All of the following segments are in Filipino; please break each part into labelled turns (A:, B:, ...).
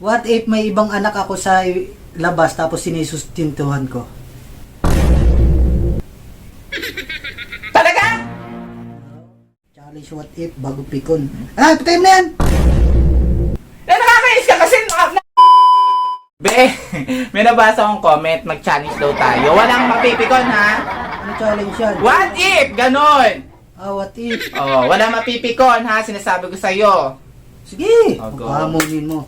A: What if may ibang anak ako sa labas tapos sinusustintuhan ko?
B: Talaga?
A: Challenge what if bago pikon. Ah, patay mo na yan!
B: Nakakainis ka kasi Be, may nabasa akong comment, mag-challenge daw tayo. Walang mapipikon ha?
A: Ano challenge yan?
B: What if? Ganon!
A: Ah, what if?
B: Oh, walang mapipikon ha, sinasabi ko sa'yo.
A: Sige!
B: Oh, go.
A: Pagkahamunin mo.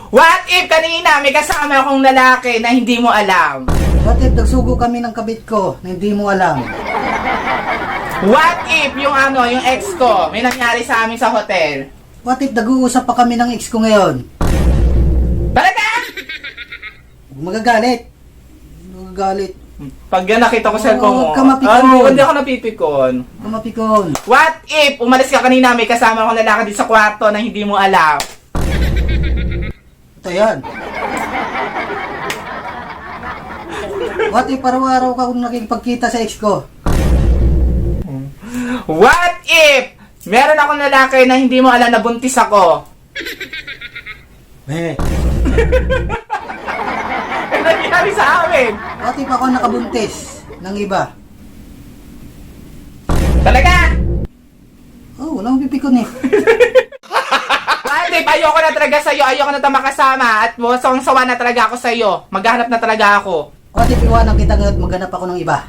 B: What if kanina may kasama akong lalaki na hindi mo alam?
A: What if nagsugo kami ng kabit ko na hindi mo alam?
B: What if yung yung ex ko, may nangyari sa amin sa hotel?
A: What if nag-uusap pa kami ng ex ko ngayon?
B: Talaga?
A: Magagalit. Magagalit.
B: Pag yan nakita ko sa cellphone mo,
A: huwag ka mapikon.
B: hindi ako napipikon.
A: Kumapikon.
B: What if umalis ka kanina may kasama akong lalaki dito sa kwarto na hindi mo alam?
A: Ito yan. What if araw-araw ka kung nakikipagkita sa ex ko?
B: What if meron akong lalaki na hindi mo alam na buntis ako?
A: Eh.
B: Ano nangyari sa amin?
A: What if ako nakabuntis ng iba?
B: Talaga?
A: Oh, walang pipikon eh.
B: What if ayoko na talaga sa'yo, ayoko na makasama at sawang-sawa na talaga ako sa'yo. Maghahanap na talaga ako.
A: What if iwanan kita ngayon at maghanap ako ng iba?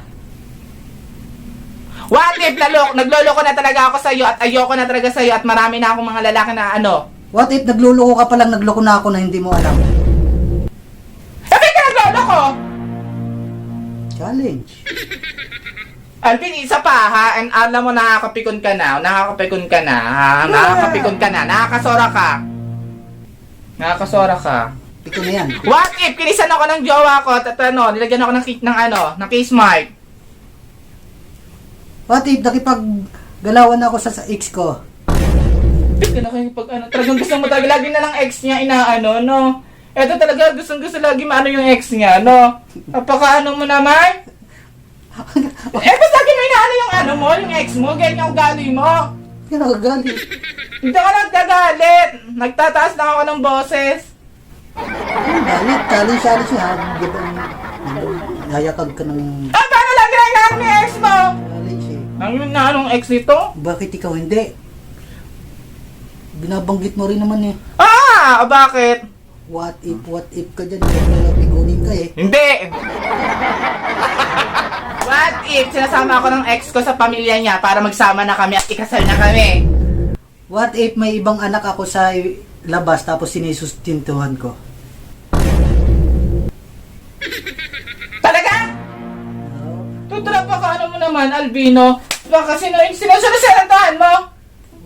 B: What if nagloloko na talaga ako sa'yo at ayoko na talaga sa'yo at marami na akong mga lalaki na
A: What if nagluloko ka palang nagloko na ako na hindi mo alam?
B: Sabi ka nagloloko!
A: Challenge.
B: Alvin, isa pa ha, and alam mo nakakapikon ka na ha, nakakasora ka.
A: Piko na yan.
B: What if kinisan ako ng jowa ko at nilagyan ako ng kiss mark?
A: What if nakipaggalawan ako sa ex ko?
B: Talagang gusto mo talaga lagi na lang ex niya no? Eto talaga gusto lagi maano yung ex niya, no? Napaka mo naman? Basta lagi mo inaano yung ex mo, ganyan yung ugali mo.
A: Kinakagalit.
B: Hindi ako nagkagalit. Nagtataas lang ako ng boses.
A: Galit. Challenge yan. Yayakag ka ng
B: Paano lagi na inaano yung ex mo?
A: challenge eh.
B: Ang anong ex nito?
A: Bakit ikaw hindi? Binabanggit mo rin naman eh.
B: Bakit?
A: What if ka dyan? Pikunin ka eh.
B: Hindi! What if sinasama ako ng ex ko sa pamilya niya para magsama na kami at ikasal na kami?
A: What if may ibang anak ako sa labas tapos sinusustintuhan ko?
B: Talaga? Tutulap ka mo naman, Albino? Baka sinasalasalantahan mo?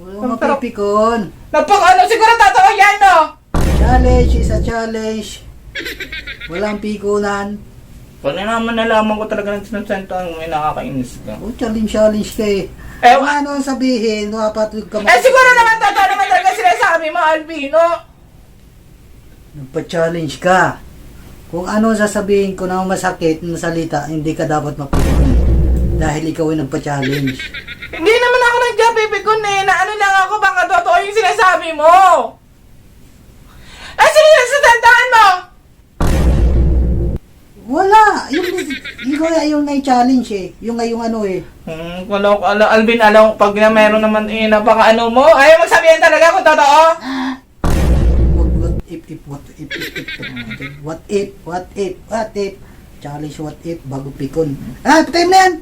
A: Walang mapipikon.
B: Siguro tatawa yan, no?
A: Challenge is a challenge. Walang pikunan.
B: Kung naman nalaman ko talaga ng sinasentahan mo, nakakainis ka.
A: Oh, challenge ka eh. Kung ano ang sabihin, napatulog ka
B: Siguro naman totoo naman talaga sinasabi mo, Albino.
A: Nagpa-challenge ka. Kung ano ang sasabihin ko na masakit na salita, hindi ka dapat mapikon. Dahil ikaw ay nagpa-challenge.
B: Hindi naman ako nagpipikon eh. Naano lang ako, baka totoo yung sinasabi mo. Sinasantahan mo?
A: Wala! Yung na-challenge eh. Yung ano eh.
B: Alvin, alam, pag na meron naman napaka mo, ayaw magsabihin talaga kung totoo.
A: What if. Challenge what if, bago pikon. Ah, patay mo na yan!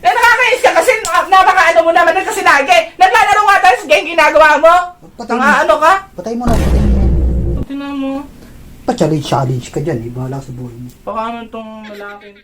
B: Nakakainis ka kasi napaka mo naman kasi lagi. Naglalaro nga tayo sa game ginagawa mo.
A: Patay mo.
B: Ka?
A: Patay mo na.
B: Tingnan mo.
A: Pa-challenge ka dyan eh. Bahala sa buhay mo.
B: Baka naman tong lalaki.